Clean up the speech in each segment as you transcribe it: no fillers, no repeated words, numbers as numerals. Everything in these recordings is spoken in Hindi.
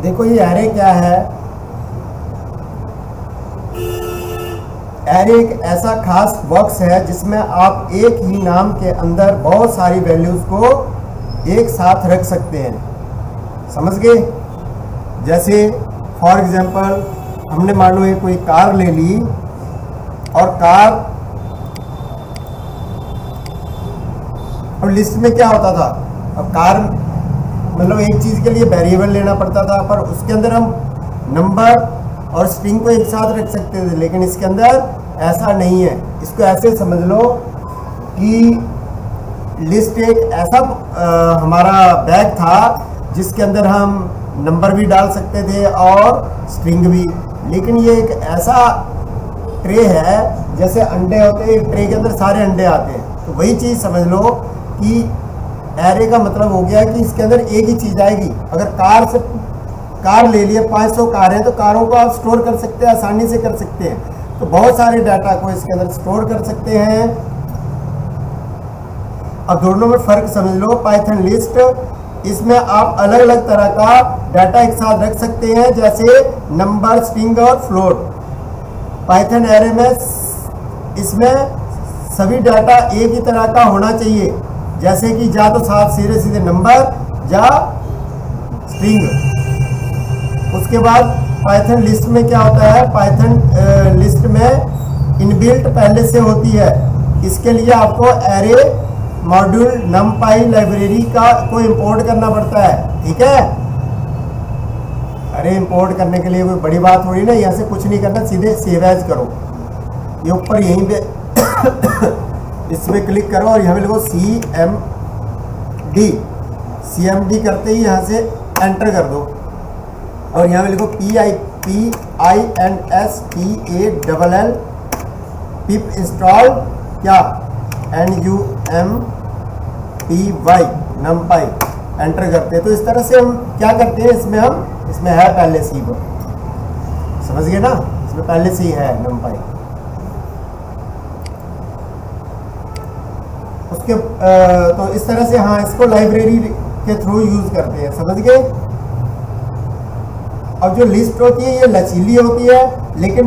देखो ये एरे क्या है। एरे एक ऐसा खास बॉक्स है जिसमें आप एक ही नाम के अंदर बहुत सारी वैल्यूज को एक साथ रख सकते हैं। समझ गए? जैसे फॉर एग्जांपल हमने मान लो ये कोई कार ले ली और कार, अब लिस्ट में क्या होता था, अब कार मतलब एक चीज़ के लिए वेरिएबल लेना पड़ता था, पर उसके अंदर हम नंबर और स्ट्रिंग को एक साथ रख सकते थे, लेकिन इसके अंदर ऐसा नहीं है। इसको ऐसे समझ लो कि लिस्ट एक ऐसा हमारा बैग था जिसके अंदर हम नंबर भी डाल सकते थे और स्ट्रिंग भी, लेकिन ये एक ऐसा ट्रे है जैसे अंडे होते हैं, ट्रे के अंदर सारे अंडे आते हैं। तो वही चीज़ समझ लो कि एरे का मतलब हो गया कि इसके अंदर एक ही चीज़ आएगी। अगर कार ले लिए, 500 कार हैं तो कारों को आप स्टोर कर सकते हैं, आसानी से कर सकते हैं। तो बहुत सारे डाटा को इसके अंदर स्टोर कर सकते हैं। अब दोनों में फ़र्क समझ लो। पाइथन लिस्ट, इसमें आप अलग अलग तरह का डाटा एक साथ रख सकते हैं, जैसे नंबर, स्ट्रिंग और फ्लोट। पाइथन एरे में इसमें सभी डाटा एक ही तरह का होना चाहिए, जैसे कि या तो साथ सीधे सीधे नंबर या स्ट्रिंग। उसके बाद पाइथन लिस्ट में क्या होता है, पाइथन लिस्ट में इनबिल्ट पहले से होती है। इसके लिए आपको एरे मॉड्यूल नमपाई लाइब्रेरी को इंपोर्ट करना पड़ता है। ठीक है? अरे इंपोर्ट करने के लिए कोई बड़ी बात थोड़ी ना, यहाँ से कुछ नहीं करना, सीधे सेव एज करो। ये ऊपर यहीं पे इसमें क्लिक करो और यहाँ पे लिखो CMD करते ही यहाँ से एंटर कर दो और यहाँ पे लिखो PINSTALL पिप इंस्टॉल क्या NUMPY एंटर करते हैं। तो इस तरह से हम क्या करते हैं, इसमें है पहले से ही, समझ गए ना, इसमें पहले से ही है NUMPY। उसके तो इस तरह से हाँ, इसको लाइब्रेरी के थ्रू यूज करते हैं। समझ गए? अब जो लिस्ट होती है ये लचीली होती है, लेकिन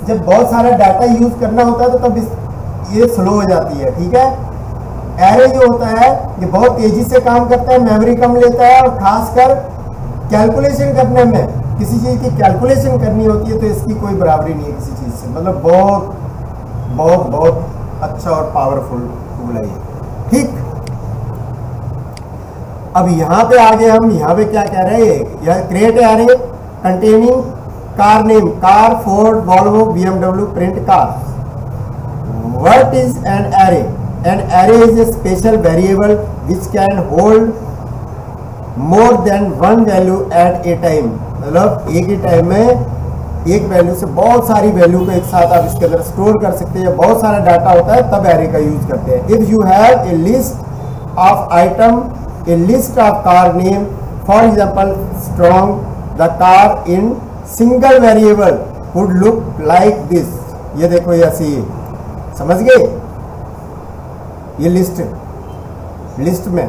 जब बहुत सारा डाटा यूज करना होता है तो तब ये स्लो हो जाती है। ठीक है? एरे जो होता है ये बहुत तेजी से काम करता है, मेमोरी कम लेता है, और खासकर कैलकुलेशन करने में, किसी चीज़ की कैलकुलेशन करनी होती है तो इसकी कोई बराबरी नहीं है किसी चीज़ से। मतलब बहुत बहुत बहुत अच्छा और पावरफुल टूल है ये। ठीक, अब यहाँ पे आगे हम यहाँ पे क्या कह रहे हैं, यह create array containing car name, car, Ford, Volvo, BMW, print car. What is an array? An array is a special variable which can hold more than one value at a time। मतलब एक ही टाइम में एक वैल्यू से बहुत सारी वैल्यू को एक साथ आप इसके अंदर स्टोर कर सकते हैं। बहुत सारा डाटा होता है तब एरे का यूज करते हैं। If you have a list of item, A list of car name, for example strong, the car in single variable would look like this. ये देखो ये ऐसे ही, समझ गए? ये लिस्ट में।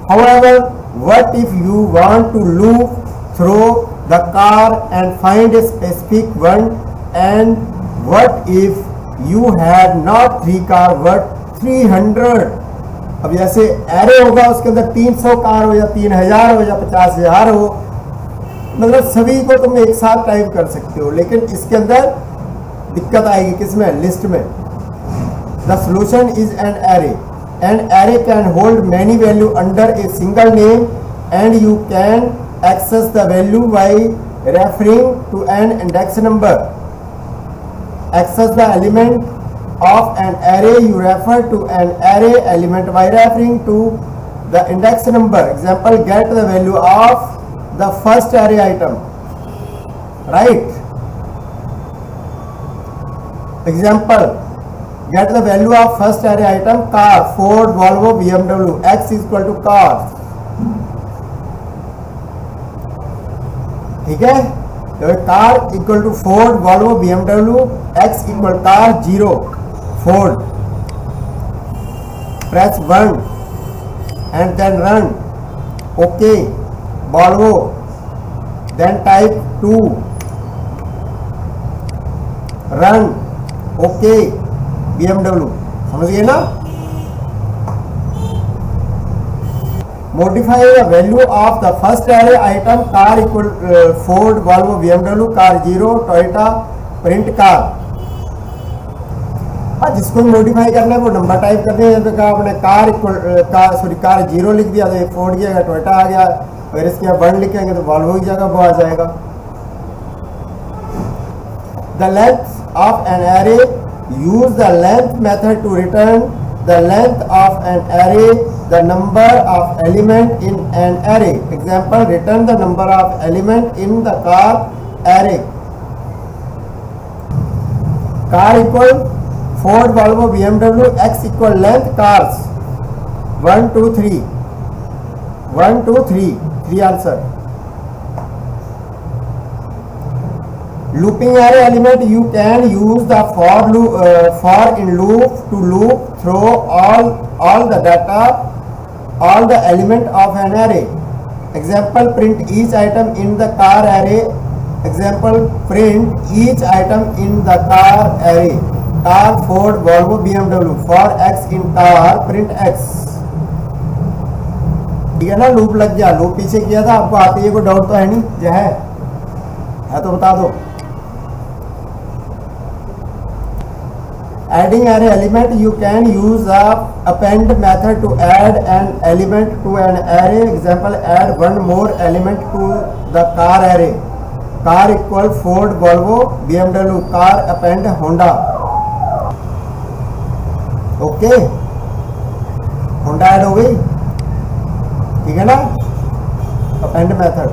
However, what if you want to loop through the car and find a specific one? And what if you had not 3 car but 300? अब जैसे एरे होगा उसके अंदर 300 कार हो या 3000 हो या 50,000 हो, मतलब सभी को तुम एक साथ टाइप कर सकते हो, लेकिन इसके अंदर दिक्कत आएगी किसमें? लिस्ट में। The solution is an array. An array can hold many value under a single name, and you can access the value by referring to an index number. Access the element of an array. You refer to an array element by referring to the index number. Example: get the value of the first array item. Right? Example: get the value of first array item car, Ford, Volvo, BMW. X is equal to car. ठीक है? तो car equal to Ford, Volvo, BMW, X equal car 0 Ford. Press 1 and then run. Okay, Volvo then type 2, run, okay, BMW, समझ गए ना। modify the value of the first array item car equal Ford, Volvo, BMW, car 0, Toyota, print car। जिसको मॉडिफाई करना है वो नंबर टाइप करते हैं। तो कहा आपने कार इक्वल कार 0 लिख दिया तो ये फोर्ड की जगह टोयोटा आ गया, फिर इसके बाद 1 लिखेंगे तो वॉल्वो की जगह वो आ जाएगा। The length of an array, use the length method to return the length of an array, the number of element in an array. Example, return the number of element in the car array. Car equal Ford, Volvo, BMW, X equal length cars 1 2 3 1 2 3 3 answer। looping array element, you can use the for in loop to loop through all the data, all the element of an array। example, print each item in the car array। example, print each item in the car array। Car, Ford, Volvo, BMW, for X in car, print X। ठीक है ना, लूप लग गया। लूप पीछे किया था, आपको आती है, कोई डाउट तो है नहीं? जो है तो बता दो। Adding array element, you can use append method to add an element to an array. Example, add 1 more element to the car array. Car equal Ford, Volvo, BMW, car append Honda. Okay, Honda add हो गई, ठीक है ना। Append method.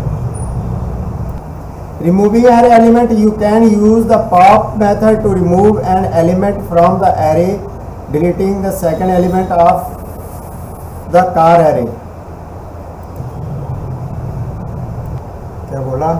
Removing array element, you can use the pop method to remove an element from the array, deleting the second element of the car array. क्या बोला?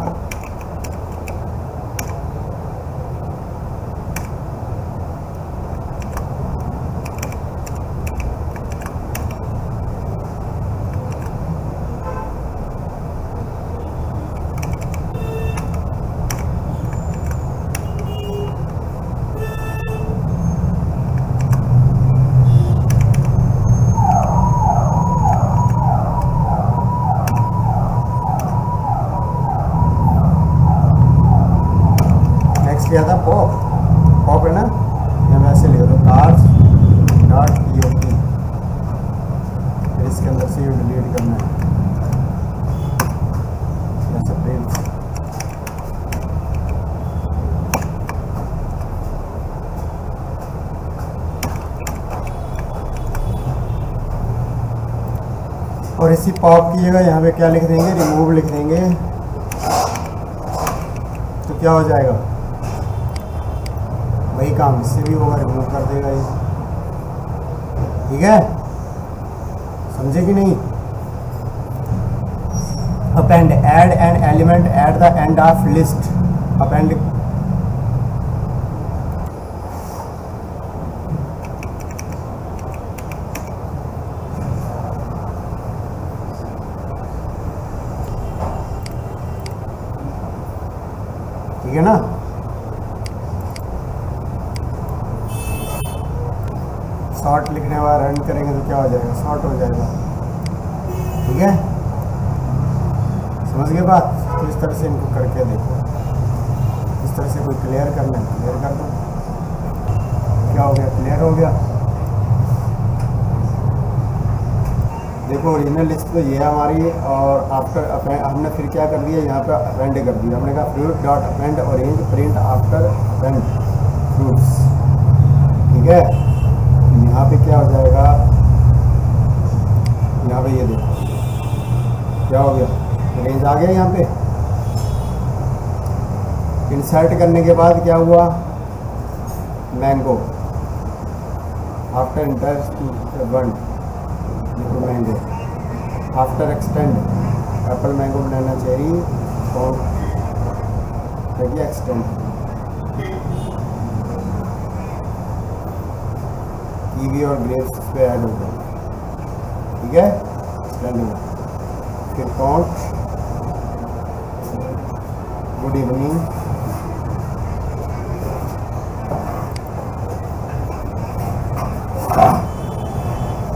किया था पॉप है ना, या मैं ऐसे लिख दो कार्स डॉट pop, फिर इसके अंदर से ये डिलीट करना है ऐसे प्रिंट। और इसी पॉप की जगह यहाँ पे क्या लिख देंगे, रिमूव लिख देंगे, तो क्या हो जाएगा? वही काम इससे भी होगा, रिमूव कर देगा ये। ठीक है, समझे कि नहीं? Append, add an element at the end of list. Append ठीक है ना। शॉर्ट लिखने वाला रन करेंगे तो क्या हो जाएगा? शॉर्ट हो जाएगा। ठीक है, समझ गए बात? तो इस तरह से इनको करके देखो, इस तरह से कोई क्लियर करना है क्लियर कर दो। क्या हो गया? क्लियर हो गया। देखो ओरिजिनल लिस्ट तो ये है हमारी, और आफ्टर हमने फिर क्या कर दिया, यहाँ पे अपेंड कर दिया। हमने कहा fruit dot append orange print after append fruits. ठीक है, यहाँ पे क्या हो जाएगा? यहाँ पे ये देखो क्या हो गया, रेंज आ गया। यहाँ पे इंसर्ट करने के बाद क्या हुआ? Mango after inter 1 mango after extend apple, mango, banana, cherry, देखिए एक्सटेंड कीवी और ग्रेप्स पे ऐड हो गए। ठीक है, एक्सटेंड में फिर count good evening.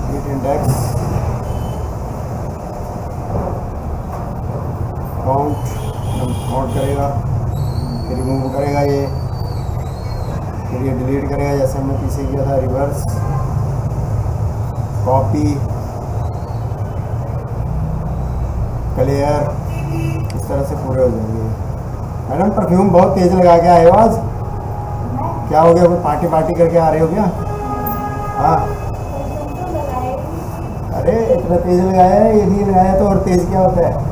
Heat index, count करेगा, फिर रिमूव करेगा ये, फिर ये डिलीट करेगा जैसे हमने पीछे किया था, रिवर्स, कॉपी, क्लियर, इस तरह से पूरे हो जाएंगे। मैडम परफ्यूम बहुत तेज लगा के आए हो आज, क्या हो गया? कोई पार्टी पार्टी करके आ रहे हो क्या? हाँ, अरे इतना तेज लगाया है, ये भी लगाया तो और तेज क्या होता है?